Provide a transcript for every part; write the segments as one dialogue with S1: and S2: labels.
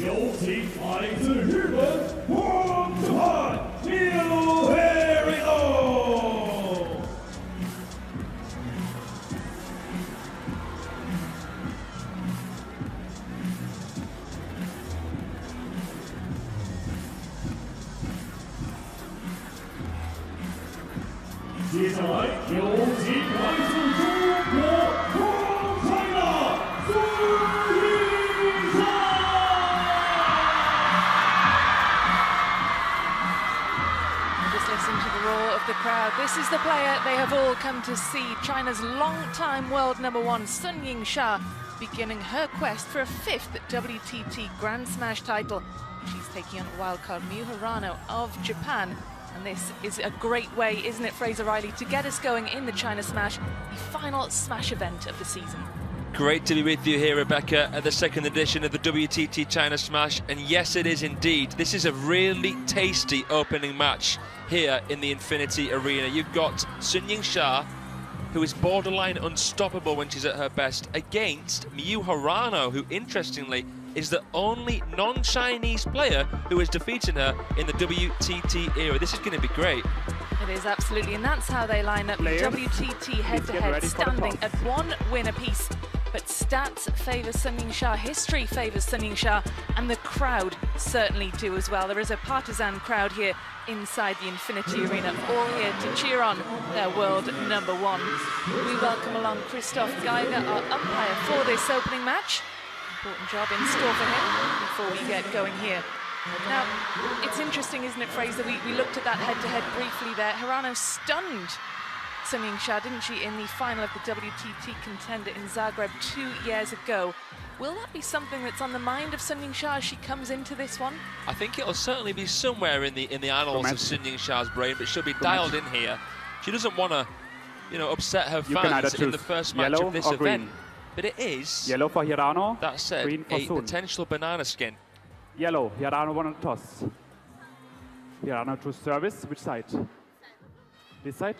S1: 有请来自日本王子汉Hirano。接下来有请来自中国王牌的Yingsha。
S2: Just listen to the roar of the crowd. This is the player they have all come to see. China's long-time world #1, Yingsha, beginning her quest for a 5th WTT Grand Smash title. She's taking on wildcard Hirano of Japan. And this is a great way, isn't it, Fraser Riley, to get us going in the China Smash, the final Smash event of the season.
S3: Great to be with you here, Rebecca, at the second edition of the WTT China Smash. And yes, it is indeed. This is a really tasty opening match here in the Infinity Arena. You've got Yingsha, who is borderline unstoppable when she's at her best, against Hirano, who, interestingly, is the only non-Chinese player who has defeated her in the WTT era. This is going to be great.
S2: It is, absolutely, and that's how they line up. WTT head-to-head, standing at 1 win apiece. But stats favour Yingsha, history favours Yingsha, and the crowd certainly do as well. There is a partisan crowd here inside the Infinity Arena, all here to cheer on their world #1. We welcome along Christoph Geiger, our umpire for this opening match. Important job in store for him before we get going here. Now, it's interesting, isn't it, Fraser? We looked at that head-to-head briefly there. Hirano stunned Yingsha, didn't she, in the final of the WTT contender in Zagreb 2 years ago. Will that be something that's on the mind of Yingsha as she comes into this one?
S3: I think it'll certainly be somewhere in the annals of Yingsha's brain, but she'll be dialed in here. She doesn't want to, upset her fans in the first match of this event. But it is,
S4: yellow for Hirano,
S3: that said,
S4: green for
S3: a
S4: Sun.
S3: potential banana skin.
S4: Yellow, Hirano won a toss. Hirano to service, which side? This side?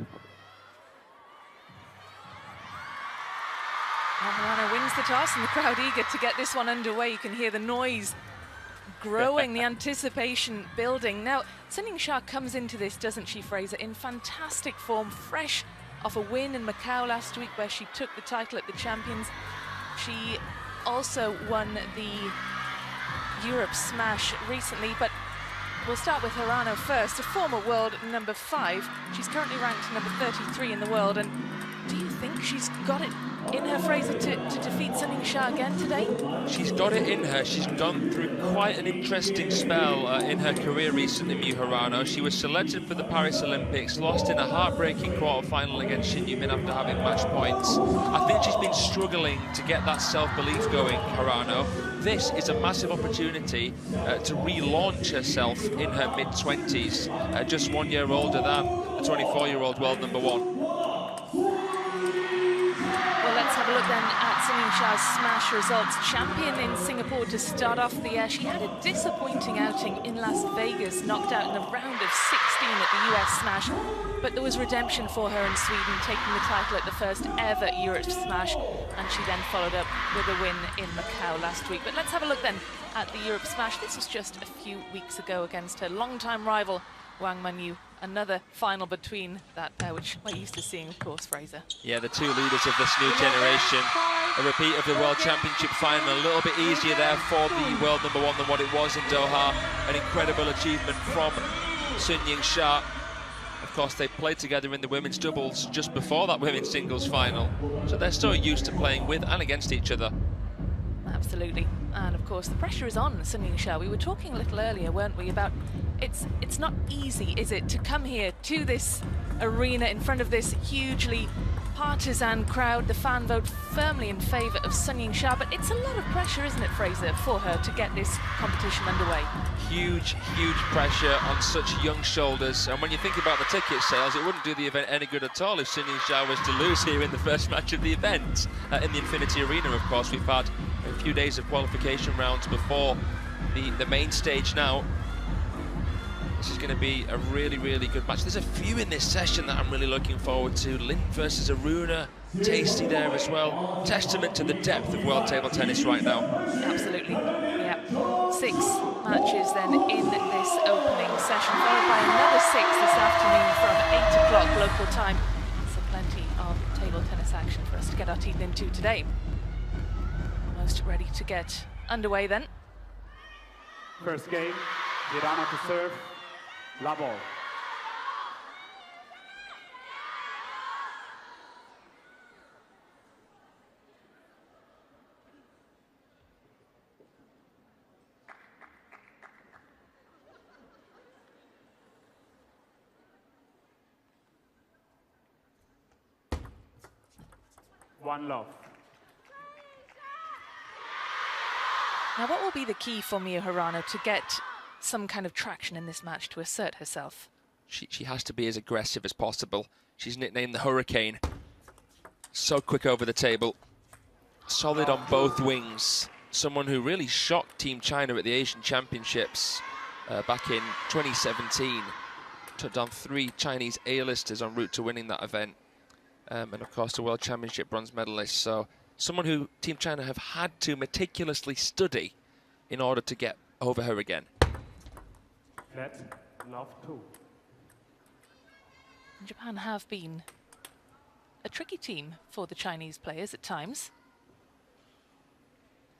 S2: Hirano wins the toss, and the crowd eager to get this one underway. You can hear the noise growing, the anticipation building. Now, Yingsha comes into this, doesn't she, Fraser, in fantastic form, fresh off a win in Macau last week where she took the title at the Champions. She also won the Europe Smash recently, but we'll start with Hirano first, a former world #5. She's currently ranked #33 in the world, and do you think she's got it in her, Fraser, to defeat Yingsha again today?
S3: She's got it in her. She's gone through quite an interesting spell in her career recently, Hirano. She was selected for the Paris Olympics, lost in a heartbreaking quarter-final against Shin Yumin after having match points. I think she's been struggling to get that self-belief going, Hirano. This is a massive opportunity to relaunch herself in her mid-20s, just 1 year older than the 24-year-old world #1.
S2: Let's have a look then at Yingsha's Smash results. Champion in Singapore to start off the year. She had a disappointing outing in Las Vegas, knocked out in the round of 16 at the US Smash. But there was redemption for her in Sweden, taking the title at the first ever Europe Smash. And she then followed up with a win in Macau last week. But let's have a look then at the Europe Smash. This was just a few weeks ago against her longtime rival, Wang Manyu. Another final between that, which we're used to seeing, of course, Fraser.
S3: Yeah, the two leaders of this new generation. A repeat of the World Championship final, a little bit easier there for the world #1 than what it was in Doha. An incredible achievement from Yingsha. Of course, they played together in the women's doubles just before that women's singles final. So they're so used to playing with and against each other.
S2: Absolutely. And of course, the pressure is on Yingsha. We were talking a little earlier, weren't we, about it's not easy, is it, to come here to this arena in front of this hugely partisan crowd, the fan vote firmly in favour of Yingsha, but it's a lot of pressure, isn't it, Fraser, for her to get this competition underway?
S3: Huge, huge pressure on such young shoulders, and when you think about the ticket sales, it wouldn't do the event any good at all if Yingsha was to lose here in the first match of the event. In the Infinity Arena, of course, we've had a few days of qualification rounds before the main stage now. This is going to be a really, really good match. There's a few in this session that I'm really looking forward to. Lin versus Aruna, tasty there as well. Testament to the depth of world table tennis right now.
S2: Absolutely, yeah. 6 matches then in this opening session, followed by another 6 this afternoon from 8 o'clock local time. So plenty of table tennis action for us to get our teeth into today. Almost ready to get underway then.
S4: First game, Hirano to serve, love all. One love.
S2: Now, what will be the key for Miyu Hirano to get some kind of traction in this match to assert herself?
S3: She has to be as aggressive as possible. She's nicknamed the Hurricane. So quick over the table. Solid on both wings. Someone who really shocked Team China at the Asian Championships back in 2017. Took down 3 Chinese A-listers en route to winning that event. And of course the World Championship bronze medalist. So someone who Team China have had to meticulously study in order to get over her again.
S4: Let love 2.
S2: Japan have been a tricky team for the Chinese players at times.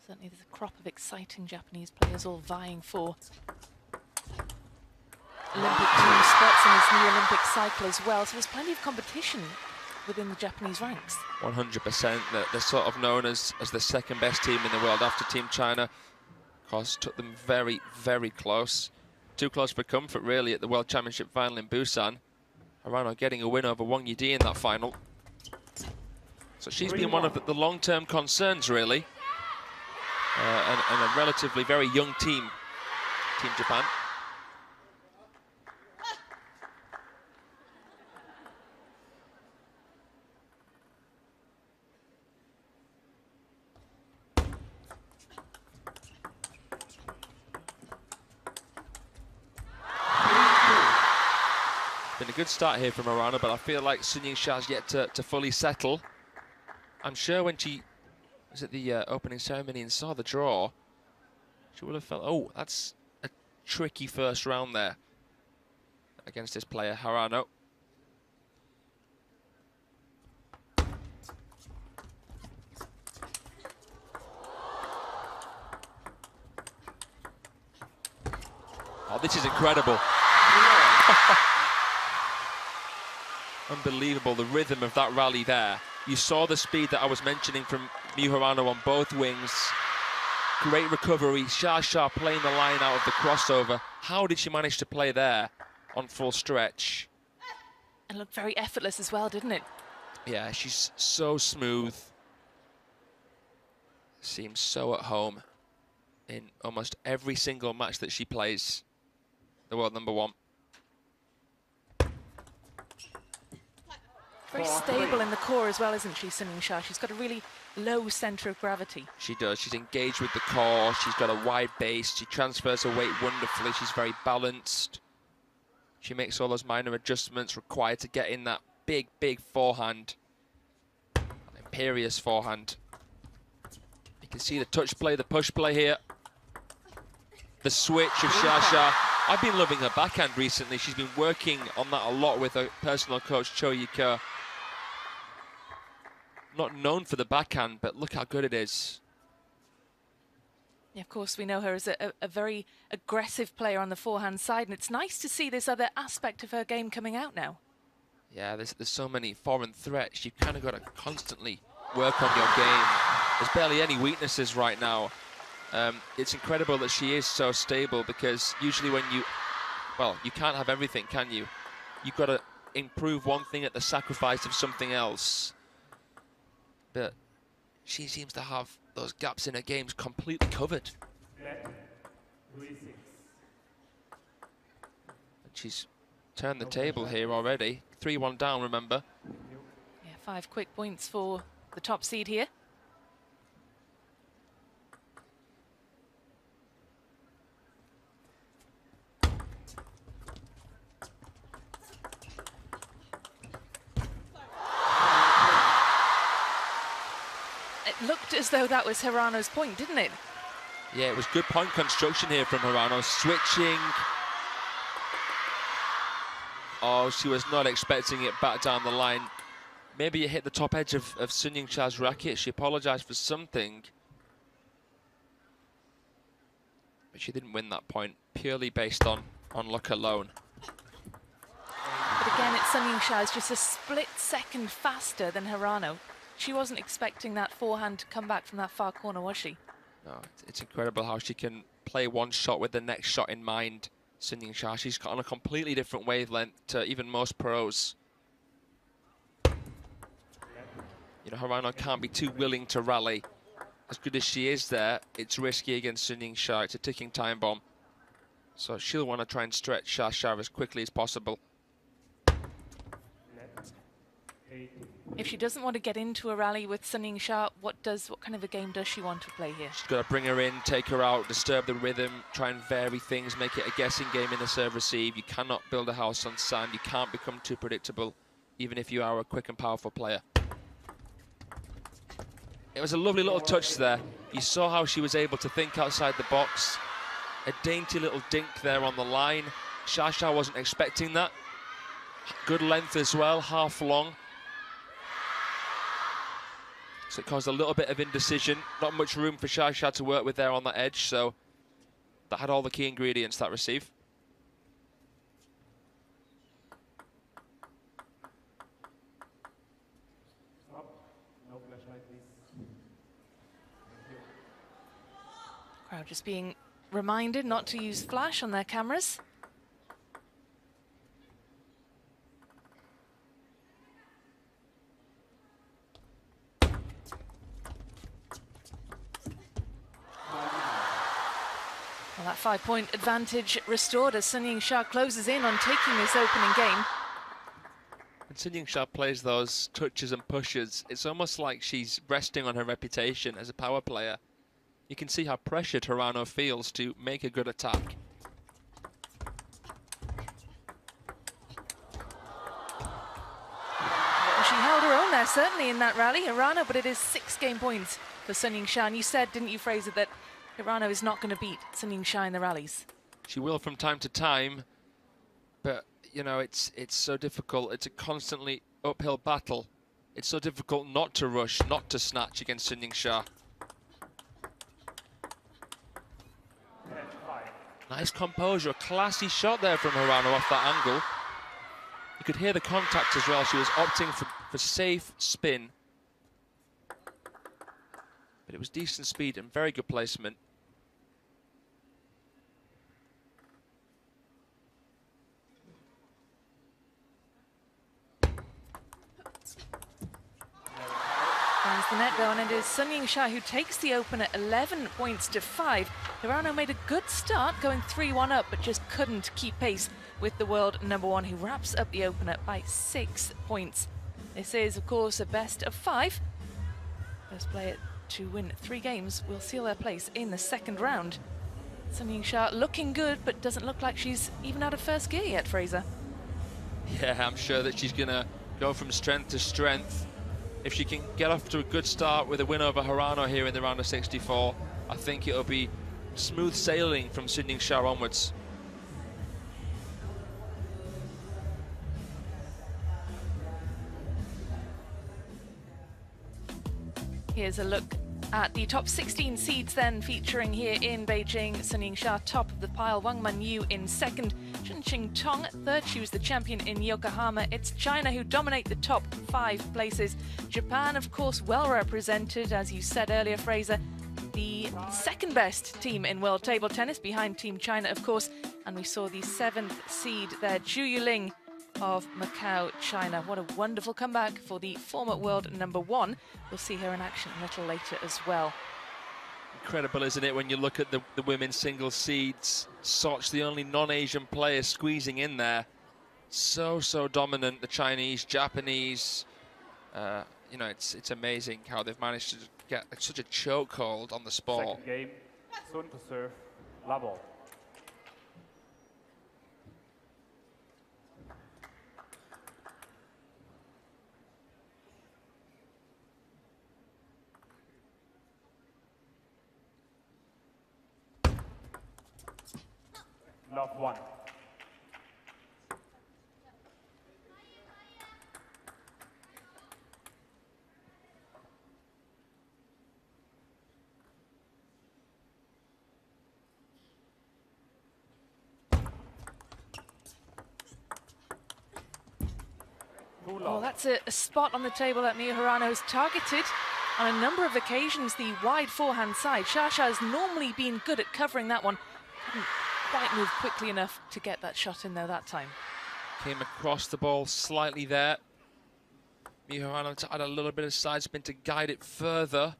S2: Certainly there's a crop of exciting Japanese players all vying for Olympic team spots in this new Olympic cycle as well. So there's plenty of competition within the Japanese ranks.
S3: 100%. They're sort of known as the second best team in the world after Team China. Of course, took them very, very close. Too close for comfort, really, at the World Championship final in Busan. Hirano getting a win over Wang Yidi in that final. So she's been one of the long-term concerns, really. And a relatively very young team, Team Japan. Been a good start here from Hirano, but I feel like Yingsha has yet to fully settle. I'm sure when she was at the opening ceremony and saw the draw, she would have felt, oh, that's a tricky first round there against this player, Hirano. Oh, this is incredible. Unbelievable, the rhythm of that rally there. You saw the speed that I was mentioning from Miyu Hirano on both wings. Great recovery, Sha playing the line out of the crossover. How did she manage to play there on full stretch?
S2: And looked very effortless as well, didn't it?
S3: Yeah, she's so smooth. Seems so at home in almost every single match that she plays. The world number 1.
S2: Very stable in the core as well, isn't she, Yingsha? She's got a really low centre of gravity.
S3: She does. She's engaged with the core. She's got a wide base. She transfers her weight wonderfully. She's very balanced. She makes all those minor adjustments required to get in that big, big forehand. An imperious forehand. You can see the touch play, the push play here. The switch of Sha. I've been loving her backhand recently. She's been working on that a lot with her personal coach, Cho Yi-ke. Not known for the backhand, but look how good it is.
S2: Yeah, of course, we know her as a very aggressive player on the forehand side, and it's nice to see this other aspect of her game coming out now.
S3: Yeah, there's so many foreign threats. You've kind of got to constantly work on your game. There's barely any weaknesses right now. It's incredible that she is so stable, because usually when you can't have everything, can you? You've got to improve one thing at the sacrifice of something else. But she seems to have those gaps in her games completely covered. And she's turned the table here already. 3-1 down, remember?
S2: Yeah, 5 quick points for the top seed here. It looked as though that was Hirano's point, didn't it?
S3: Yeah, it was good point construction here from Hirano. Switching. Oh, she was not expecting it back down the line. Maybe it hit the top edge of Sun Yingsha's racket. She apologized for something. But she didn't win that point, purely based on luck alone.
S2: But again, it's Sun Yingsha is just a split second faster than Hirano. She wasn't expecting that forehand to come back from that far corner, was she?
S3: No, it's incredible how she can play one shot with the next shot in mind. Sun Yingsha, she's got on a completely different wavelength to even most pros. You know, Hirano can't be too willing to rally. As good as she is there, it's risky against Sun Yingsha. It's a ticking time bomb. So she'll want to try and stretch Xia as quickly as possible.
S2: If she doesn't want to get into a rally with Sun Yingsha, what kind of a game does she want to play here?
S3: She's got to bring her in, take her out, disturb the rhythm, try and vary things, make it a guessing game in the serve-receive. You cannot build a house on sand. You can't become too predictable, even if you are a quick and powerful player. It was a lovely little touch there. You saw how she was able to think outside the box. A dainty little dink there on the line. Xia wasn't expecting that. Good length as well, half long. So it caused a little bit of indecision. Not much room for Xia to work with there on that edge, so that had all the key ingredients, that receive.
S4: No flashlight, please.
S2: Crowd just being reminded not to use flash on their cameras. Well, that 5-point advantage restored as Sun Yingsha closes in on taking this opening game.
S3: When Sun Yingsha plays those touches and pushes, it's almost like she's resting on her reputation as a power player. You can see how pressured Hirano feels to make a good attack.
S2: Well, she held her own there, certainly in that rally, Hirano, but it is 6 game points for Sun Yingsha. And you said, didn't you, Fraser, that Hirano is not going to beat Sun Yingsha in the rallies?
S3: She will from time to time, but, you know, it's so difficult. It's a constantly uphill battle. It's so difficult not to rush, not to snatch against Sun Yingsha. Nice composure, a classy shot there from Hirano off that angle. You could hear the contact as well. She was opting for safe spin. But it was decent speed and very good placement.
S2: Finds the net though, and it is Sun Yingsha who takes the opener 11 points to 5. Hirano made a good start, going 3-1 up, but just couldn't keep pace with the world #1, who wraps up the opener by 6 points. This is, of course, a best of 5. First player to win 3 games will seal their place in the second round. Sun Yingsha looking good, but doesn't look like she's even out of first gear yet, Fraser.
S3: Yeah, I'm sure that she's going to go from strength to strength. If she can get off to a good start with a win over Hirano here in the round of 64, I think it'll be smooth sailing from Sun Yingsha onwards.
S2: Here's a look at the top 16 seeds then, featuring here in Beijing. Sun Yingsha top of the pile, Wang Manyu in second, Chunqing Tong third. She was the champion in Yokohama. It's China who dominate the top 5 places. Japan, of course, well represented, as you said earlier, Fraser. The second best team in world table tennis, behind Team China, of course. And we saw the 7th seed there, Zhu Yuling of Macau, China. What a wonderful comeback for the former world #1. We'll see her in action a little later as well.
S3: Incredible, isn't it, when you look at the women's singles seeds? Soch, the only non-Asian player squeezing in there. So dominant, the Chinese, Japanese. You know, it's amazing how they've managed to get such a chokehold on the sport.
S4: Second game, Sun to serve, Labo. Love 1.
S2: Oh, that's a spot on the table that Miyu Hirano has targeted on a number of occasions, the wide forehand side. Shasha has normally been good at covering that one. Couldn't quite move quickly enough to get that shot in there that time.
S3: Came across the ball slightly there. Miyu Hirano to add a little bit of side spin to guide it further.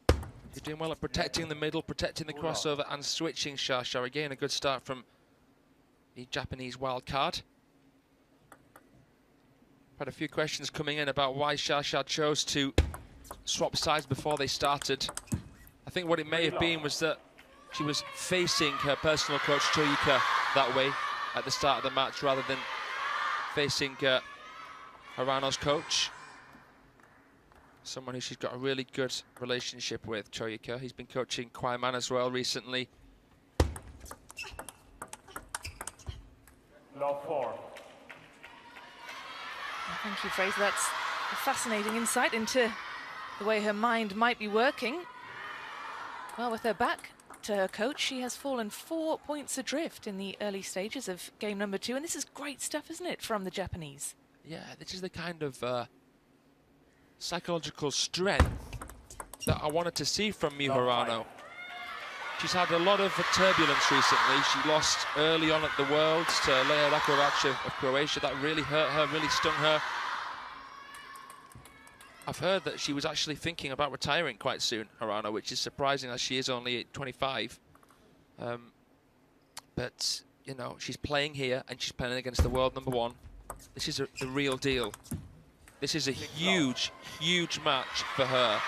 S3: You're doing well at protecting the middle, protecting the crossover and switching Shasha. Again, a good start from the Japanese wild card. Had a few questions coming in about why Shasha chose to swap sides before they started. I think what it may have been was that she was facing her personal coach Choyuka that way at the start of the match rather than facing Hirano's coach. Someone who she's got a really good relationship with, Choyuka. He's been coaching Kwaiman as well recently.
S4: Love 4.
S2: Thank you, Fraser. That's a fascinating insight into the way her mind might be working. Well, with her back to her coach, she has fallen 4 points adrift in the early stages of game number 2. And this is great stuff, isn't it, from the Japanese?
S3: Yeah, this is the kind of psychological strength that I wanted to see from Miyu Hirano. She's had a lot of turbulence recently. She lost early on at the Worlds to Leja Rakovac of Croatia. That really hurt her, really stung her. I've heard that she was actually thinking about retiring quite soon, Hirano, which is surprising as she is only 25. But, you know, she's playing here and she's playing against the world #1. This is the real deal. This is a huge, huge match for her.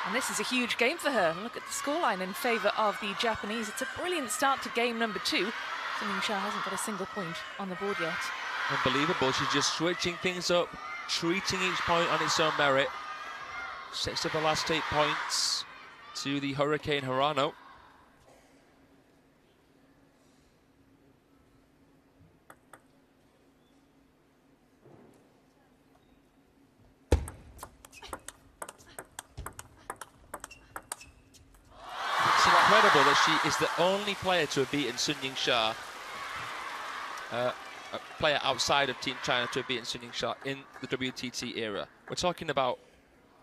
S2: And this is a huge game for her. Look at the scoreline in favour of the Japanese. It's a brilliant start to game number 2. Yingsha hasn't got a single point on the board yet.
S3: Unbelievable. She's just switching things up, treating each point on its own merit. 6 of the last 8 points to the Hurricane Hirano. Incredible that she is the only player to have beaten Sun Yingsha, a player outside of Team China to have beaten Sun Yingsha in the WTT era. We're talking about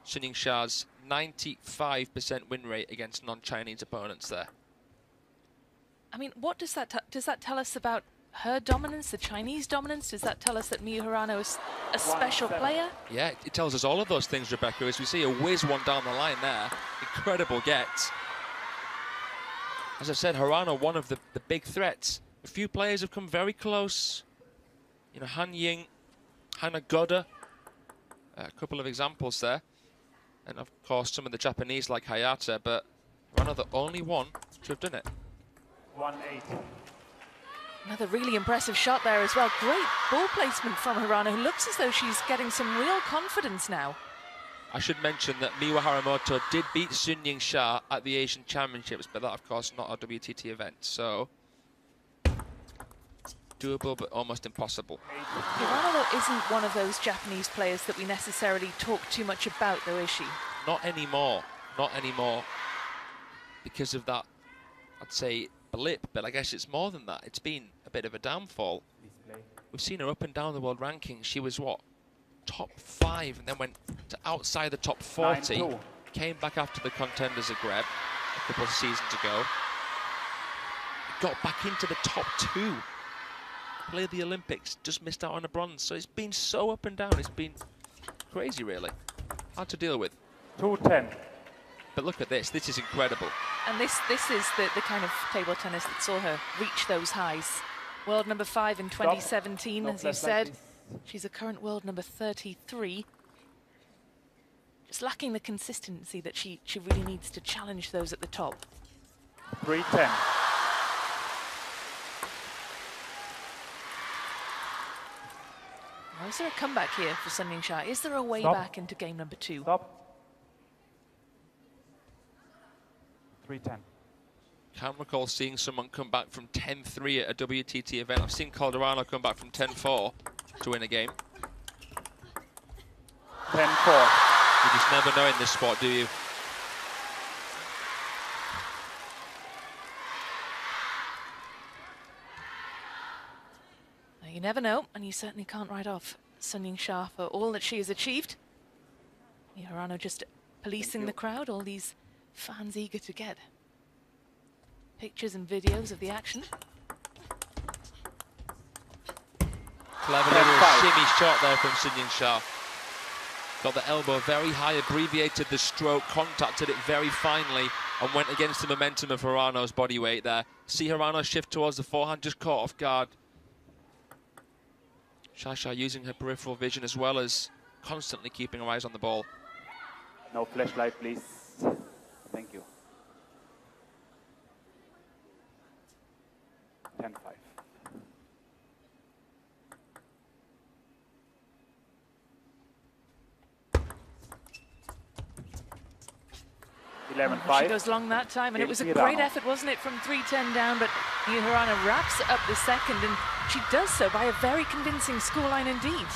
S3: Sun Yingsha's 95% win rate against non-Chinese opponents there.
S2: I mean, what does that tell us about her dominance, the Chinese dominance? Does that tell us that Miyu Hirano is a special player?
S3: Yeah, it tells us all of those things, Rebecca, as we see a whiz one down the line there. Incredible get. As I said, Hirano, one of the big threats. A few players have come very close. You know, Han Ying, Hana Goda, a couple of examples there. And of course, some of the Japanese like Hayata, but Hirano the only one to have done it.
S4: 1-8.
S2: Another really impressive shot there as well. Great ball placement from Hirano, who looks as though she's getting some real confidence now.
S3: I should mention that Miwa Haramoto did beat Sun Yingsha at the Asian Championships, but that, of course, not a WTT event, so doable but almost impossible.
S2: Hirano, though, isn't one of those Japanese players that we necessarily talk too much about, though, is she?
S3: Not anymore. Not anymore. Because of that, I'd say, blip, but I guess it's more than that. It's been a bit of a downfall. We've seen her up and down the world rankings. She was, what, top 5 and then went to outside the top 40.
S4: 9-2.
S3: Came back after the Contenders Zagreb a couple of seasons ago. Got back into the top 2. Played the Olympics, just missed out on a bronze. So it's been so up and down. It's been crazy, really. Hard to deal with.
S4: 2-10.
S3: But look at this. This is incredible.
S2: And this is the kind of table tennis that saw her reach those highs. World number 5 in 2017, as you said. She's a current world number 33. Just lacking the consistency that she really needs to challenge those at the top.
S4: 3-10.
S2: Now, is there a comeback here for Sun Yingsha? Is there a way back into game number 2?
S4: Stop. 3-10.
S3: Can't recall seeing someone come back from 10-3 at a WTT event. I've seen Calderano come back from 10-4 to win a game.
S4: 10-4.
S3: You just never know in this sport, do you?
S2: You never know, and you certainly can't write off Sun Yingsha for all that she has achieved. Hirano just policing the crowd, all these fans eager to get pictures and videos of the action.
S3: Clever little shimmy shot there from Sun Yingsha. Got the elbow very high, abbreviated the stroke, contacted it very finely, and went against the momentum of Hirano's body weight there. See Hirano shift towards the forehand, just caught off guard. Shasha using her peripheral vision as well as constantly keeping her eyes on the ball.
S4: No flashlight, please. Thank you. 10-5. 11-5.
S2: She goes long that time, and it was a great effort, wasn't it, from 3-10 down, but Hirano wraps up the second, and she does so by a very convincing scoreline indeed.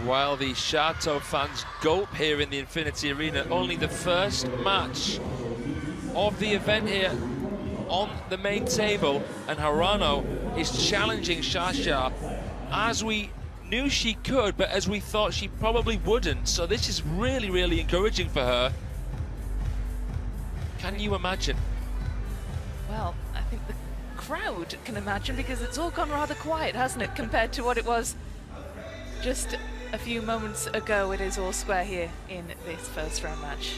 S3: While the Shato fans gulp here in the Infinity Arena, only the first match of the event here on the main table, and Hirano is challenging Shasha as we knew she could, but as we thought she probably wouldn't. So this is really, really encouraging for her. Can you imagine?
S2: Well, I think the crowd can imagine, because it's all gone rather quiet, hasn't it, compared to what it was just a few moments ago. It is all square here in this first round match.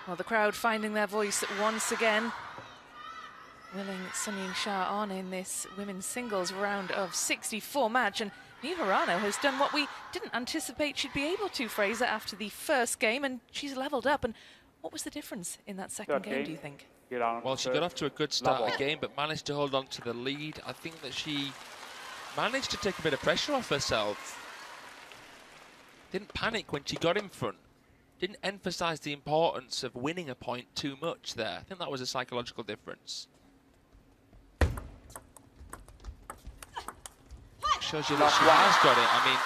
S2: Well, the crowd finding their voice once again, willing Sun Yingsha on in this women's singles round of 64 match. And Hirano has done what we didn't anticipate she'd be able to, Fraser, after the first game, and she's leveled up. And what was the difference in that second game, do you think?
S3: Well, she got off to a good start again, but managed to hold on to the lead. I think that she managed to take a bit of pressure off herself. Didn't panic when she got in front. Didn't emphasize the importance of winning a point too much there. I think that was a psychological difference. Shows you that she has got it. I mean,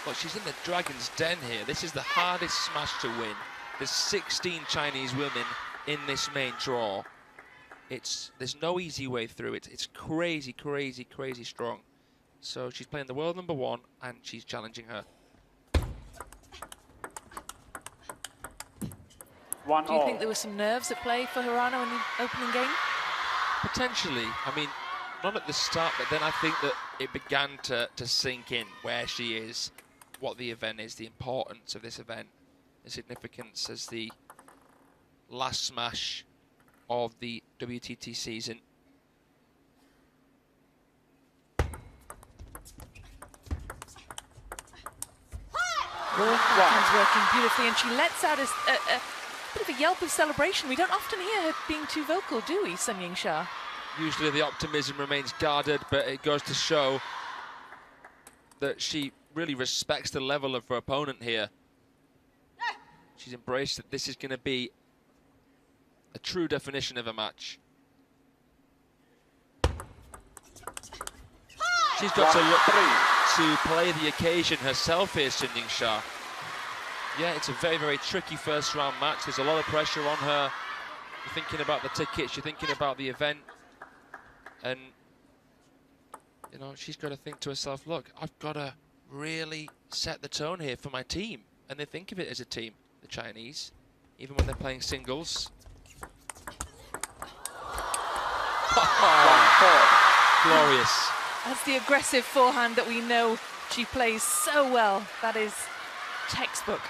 S3: look, she's in the Dragon's Den here. This is the hardest smash to win. There's 16 Chinese women in this main draw. There's no easy way through it. It's crazy, crazy, crazy strong. So she's playing the world number one, and she's challenging her.
S2: Do you think there were some nerves at play for Hirano in the opening game?
S3: Potentially. I mean, not at the start, but then I think that it began to sink in where she is, what the event is, the importance of this event, the significance as the last smash of the WTT season.
S2: Hands working beautifully, and she lets out a bit of a yelp of celebration. We don't often hear her being too vocal, do we, Sun Yingsha?
S3: Usually the optimism remains guarded, but it goes to show that she really respects the level of her opponent here. She's embraced that this is going to be a true definition of a match. She's got to look to play the occasion herself here, Sun Yingsha. Yeah, it's a very, very tricky first round match. There's a lot of pressure on her. You're thinking about the tickets, you're thinking about the event. And, you know, she's got to think to herself, look, I've got to really set the tone here for my team. And they think of it as a team, the Chinese, even when they're playing singles. Glorious.
S2: That's the aggressive forehand that we know she plays so well. That is textbook.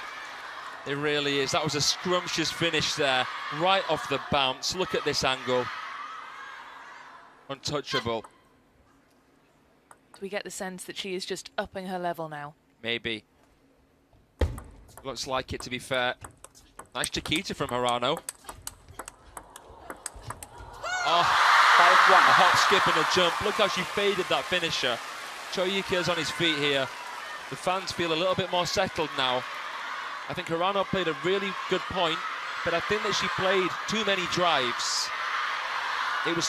S3: It really is. That was a scrumptious finish there, right off the bounce. Look at this angle. Untouchable.
S2: Do we get the sense that she is just upping her level now?
S3: Maybe. Looks like it, to be fair. Nice Chiquita from Hirano. Oh, 5-1. A hop, skip and a jump. Look how she faded that finisher. Choyuki's on his feet here. The fans feel a little bit more settled now. I think Hirano played a really good point, but I think that she played too many drives. It was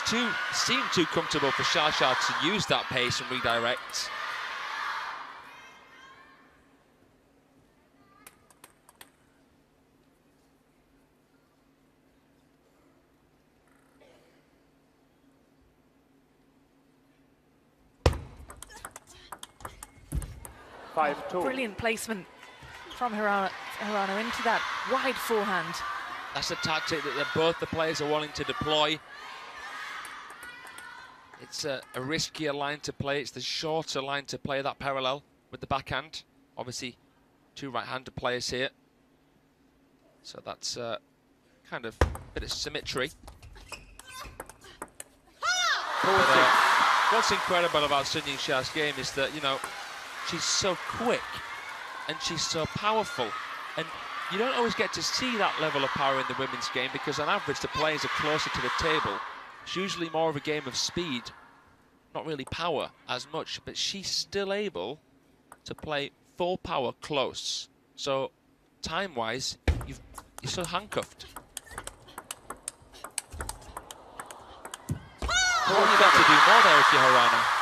S3: seemed too comfortable for Xia to use that pace and redirect.
S2: Brilliant placement from Hirano into that wide forehand.
S3: That's a tactic that both the players are wanting to deploy. It's a riskier line to play. It's the shorter line to play, that parallel with the backhand. Obviously, two right-handed players here. So that's kind of a bit of symmetry. But, what's incredible about Sun Yingsha's game is that, you know, she's so quick and she's so powerful. And you don't always get to see that level of power in the women's game because on average the players are closer to the table. It's usually more of a game of speed, not really power as much, but she's still able to play full power close. So time-wise, you're so handcuffed. What you got to do more there if you're Hirano?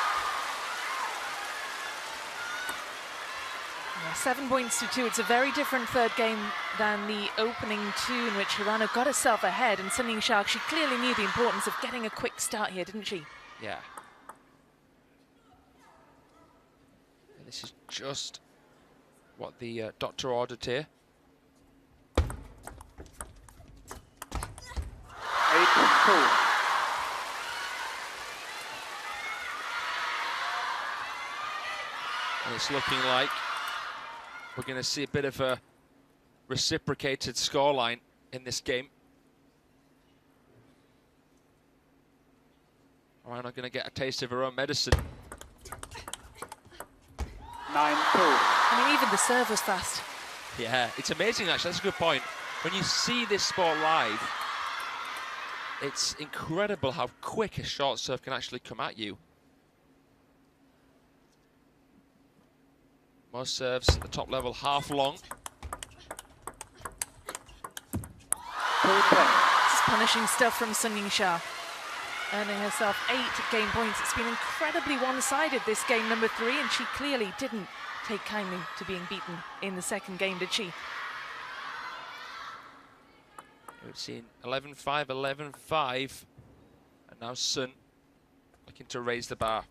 S2: 7 points to 2. It's a very different third game than the opening two in which Hirano got herself ahead, and Sun Yingsha, she clearly knew the importance of getting a quick start here, didn't she?
S3: Yeah. And this is just what the doctor ordered here.
S4: 8-2.
S3: And it's looking like we're going to see a bit of a reciprocated scoreline in this game. Hirano going to get a taste of her own medicine.
S4: 9-2.
S2: I mean, even the serve was fast.
S3: Yeah, it's amazing actually, that's a good point. When you see this sport live, it's incredible how quick a short serve can actually come at you. Most serves at the top level half long.
S2: This is punishing stuff from Sun Yingsha, earning herself 8 game points. It's been incredibly one-sided, this game number 3, and she clearly didn't take kindly to being beaten in the second game, did she?
S3: We've seen 11-5, 11-5, and now Sun looking to raise the bar.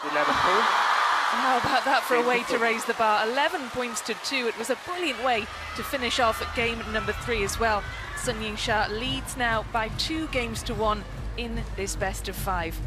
S4: 11-2.
S2: How about that for a way to raise the bar? 11 points to 2. It was a brilliant way to finish off game number 3 as well. Sun Yingsha leads now by 2 games to 1 in this best of 5.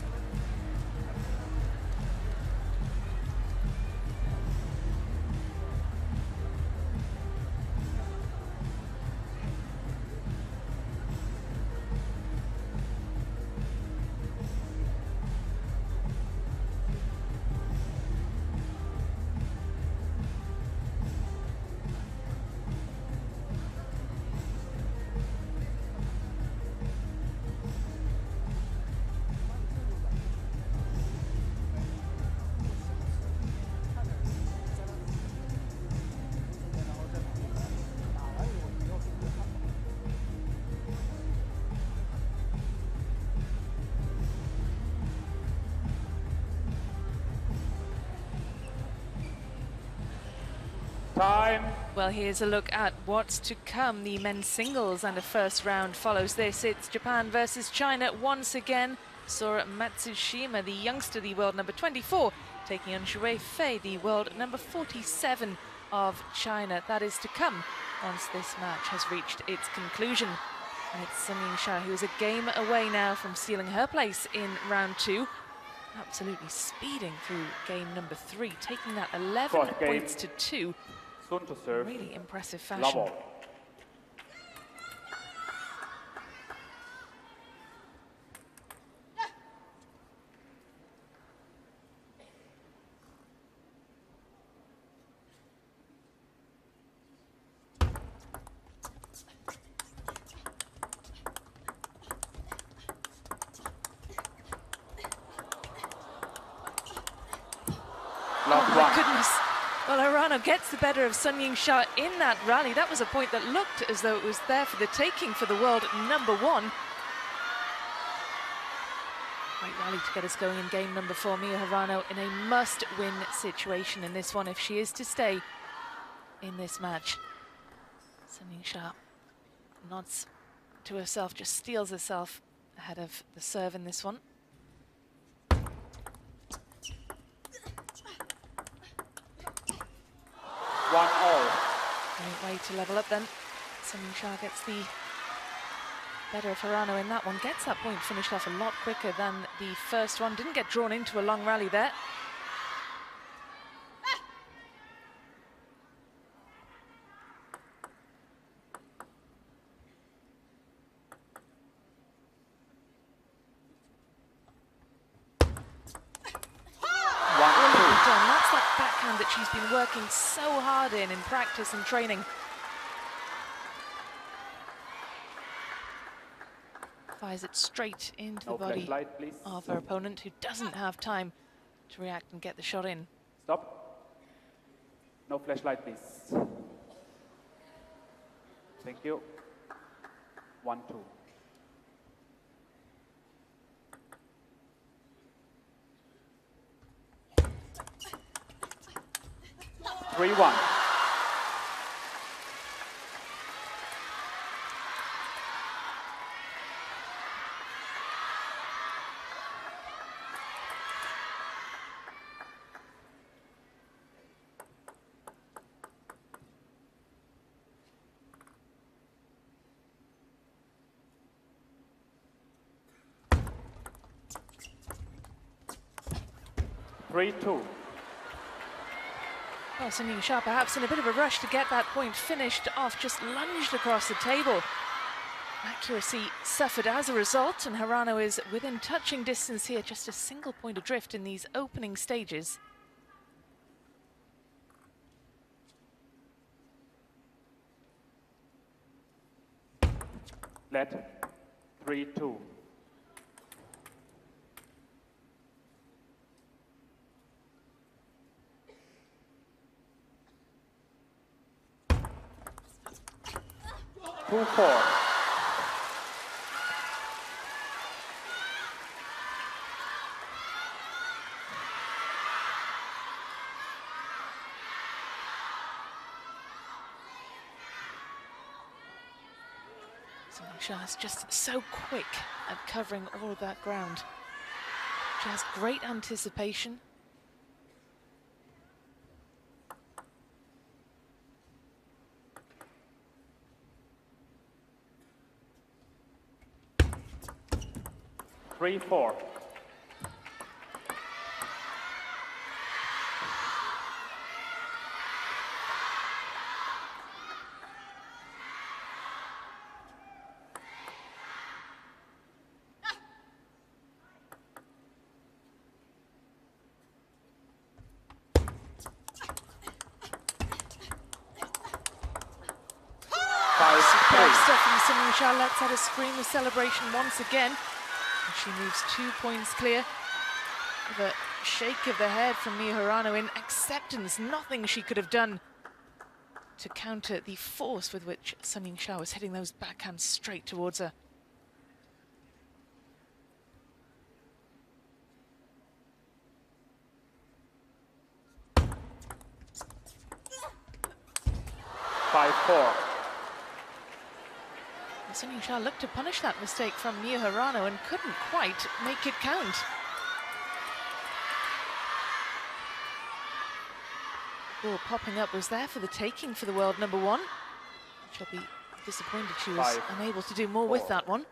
S4: Time.
S2: Well, here's a look at what's to come. The men's singles and a first round follows this. It's Japan versus China once again. Sora Matsushima, the youngster, the world number 24, taking on Shui Fei, the world number 47 of China. That is to come once this match has reached its conclusion. And it's Sun Yingsha, who is a game away now from sealing her place in round 2. Absolutely speeding through game number 3, taking that 11
S4: Fourth game.
S2: points to 2.
S4: Sun to serve.
S2: Really impressive fashion.
S4: Level.
S2: Oh my goodness. Well, Hirano gets the better of Sun Yingsha in that rally. That was a point that looked as though it was there for the taking for the world number 1. Great rally to get us going in game number 4. Mia Hirano in a must-win situation in this one if she is to stay in this match. Sun Yingsha nods to herself, just steals herself ahead of the serve in this one.
S4: 1-all.
S2: Great way to level up then. Sun Yingsha gets the better of Hirano in that one. Gets that point finished off a lot quicker than the first one. Didn't get drawn into a long rally there. That's that backhand that she's been working so hard in practice and training. Fires it straight into the body of her opponent, who doesn't have time to react and get the shot in.
S4: Stop. No flashlight, please. Thank you. 1-2. 3-1.
S2: Well, Sun Yingsha perhaps in a bit of a rush to get that point finished off, just lunged across the table. Accuracy suffered as a result, and Hirano is within touching distance here, just a single point adrift in these opening stages.
S4: Let 3-2. 2-4.
S2: Sun Yingsha is just so quick at covering all of that ground. She has great anticipation.
S4: Three, 4.
S2: Superb stuff from Sun Yingsha. Lets out a scream of celebration once again. And she moves 2 points clear. With a shake of the head from Mia Hirano in acceptance. Nothing she could have done to counter the force with which Sun Yingsha was hitting those backhands straight towards her. Sun Yingsha looked to punish that mistake from Mia Hirano and couldn't quite make it count. Ball popping up was there for the taking for the world number 1. She'll be disappointed she was unable to do more with that one.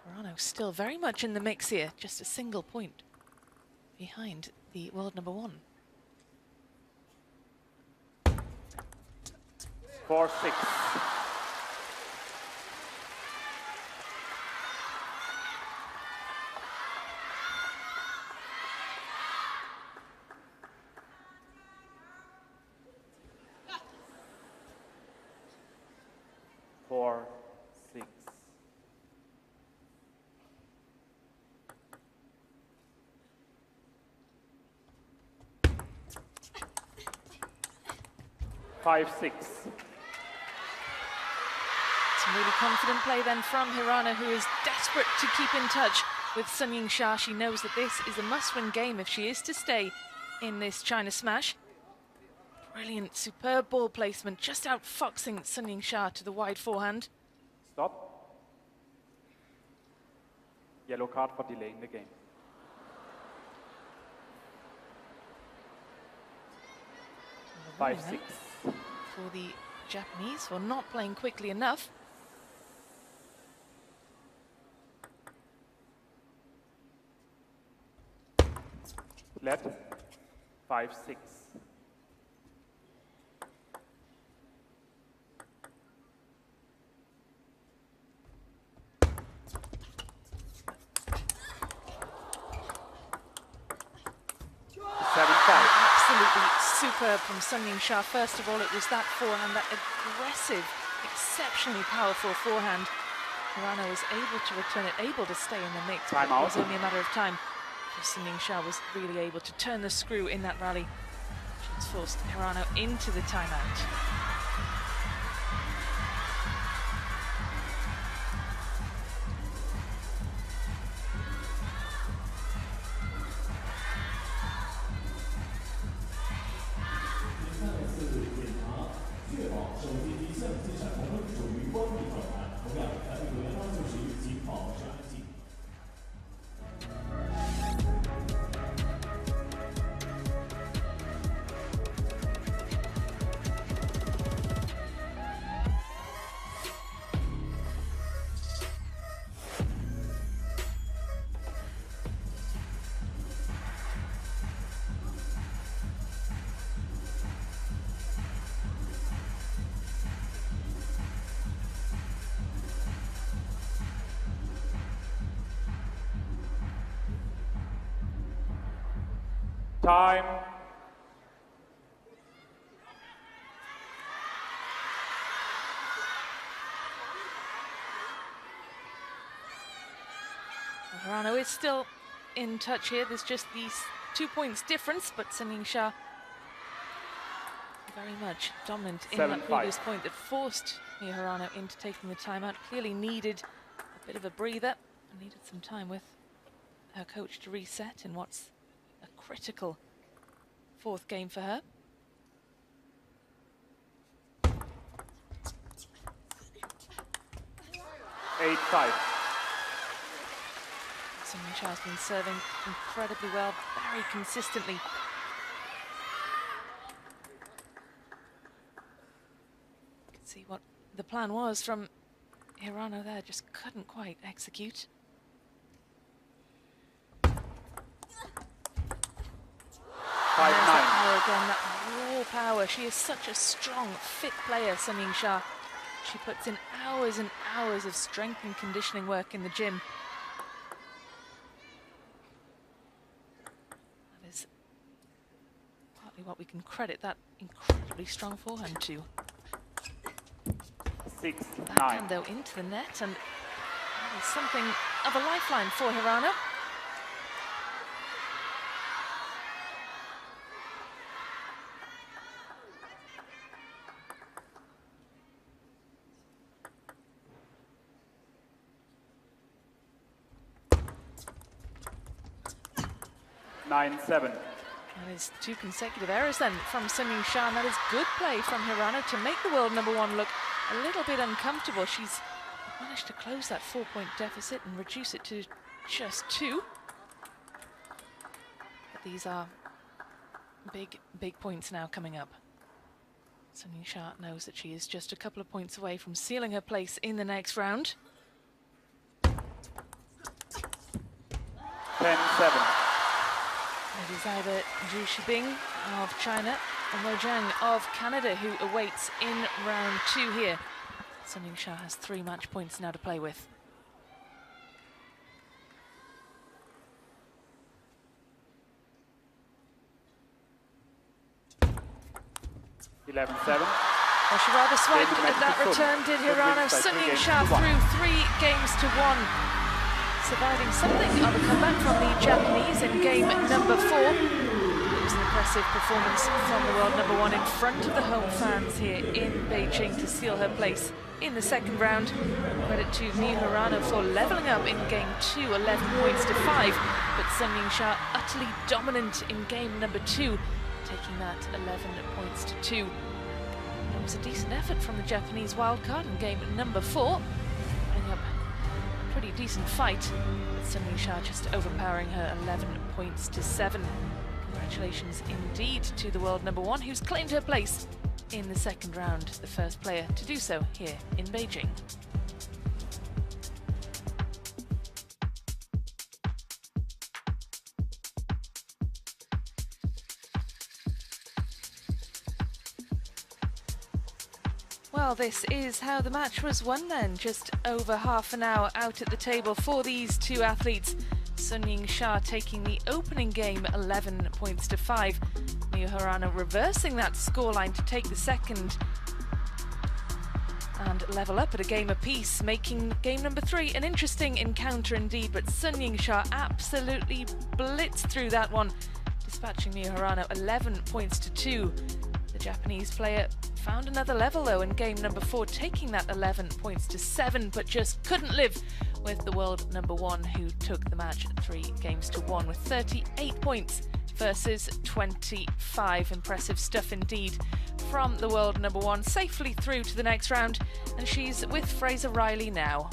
S2: Hirano still very much in the mix here, just a single point. behind the world number 1.
S4: 4-6. Five, six.
S2: Some really confident play then from Hirano, who is desperate to keep in touch with Sun Yingsha. She knows that this is a must-win game if she is to stay in this China Smash. Brilliant, superb ball placement, just outfoxing Sun Yingsha to the wide forehand.
S4: Stop. Yellow card for delaying the game. Five, six.
S2: For the Japanese for not playing quickly enough.
S4: Let 5-6.
S2: Absolutely superb from Sun Yingsha. First of all, it was that forehand, that aggressive, exceptionally powerful forehand. Hirano was able to return it, able to stay in the mix. It was only a matter of time. Sun Yingsha was really able to turn the screw in that rally. She's forced Hirano into the timeout.
S4: Time.
S2: Hirano is still in touch here. There's just these 2 points difference, but Sun Yingsha very much dominant in that previous point that forced Hirano into taking the timeout. Clearly needed a bit of a breather and needed some time with her coach to reset in what's a critical 4th game for her.
S4: Eight, 5.
S2: Sun Yingsha has been serving incredibly well, very consistently. You can see what the plan was from Hirano there, just couldn't quite execute.
S4: Five,
S2: there's
S4: 9.
S2: that power again, that raw power. She is such a strong, fit player, Sun Yingsha. She puts in hours and hours of strength and conditioning work in the gym. That is partly what we can credit that incredibly strong forehand to.
S4: 6, 9.
S2: Backhand though into the net, and that is something of a lifeline for Hirano.
S4: Nine, 7.
S2: That is 2 consecutive errors then from Sun Yingsha, and that is good play from Hirano to make the world number 1 look a little bit uncomfortable. She's managed to close that 4-point deficit and reduce it to just 2. But these are big points now coming up. Sun Yingsha knows that she is just a couple of points away from sealing her place in the next round.
S4: 10, 7.
S2: It is either Zhu Shibing of China or Mo Zhang of Canada who awaits in round 2 here. Sun Yingsha has 3 match points now to play with.
S4: 11-7.
S2: Well, she rather swiped at that return, did Hirano. Sun Yingsha through 3 games to 1. Surviving something of a comeback from the Japanese in game number 4. It was an impressive performance from the world number 1 in front of the home fans here in Beijing to seal her place in the second round. Credit to Miyu Hirano for levelling up in game 2, 11 points to 5. But Sun Yingsha utterly dominant in game number 2, taking that 11 points to 2. It was a decent effort from the Japanese wildcard in game number 4, putting up a pretty decent fight, with Sun Yingsha just overpowering her 11 points to 7. Congratulations indeed to the world number 1, who's claimed her place in the second round, the first player to do so here in Beijing. Well, this is how the match was won then. Just over half an hour out at the table for these 2 athletes. Sun Yingsha taking the opening game 11 points to 5. Miyu Hirano reversing that scoreline to take the second and level up at a game apiece, making game number 3 an interesting encounter indeed. But Sun Yingsha absolutely blitzed through that one, dispatching Miyu Hirano 11 points to 2. The Japanese player found another level though in game number 4, taking that 11 points to 7, but just couldn't live with the world number 1, who took the match 3 games to 1 with 38 points versus 25. Impressive stuff indeed from the world number 1, safely through to the next round, and she's with Fraser Riley now.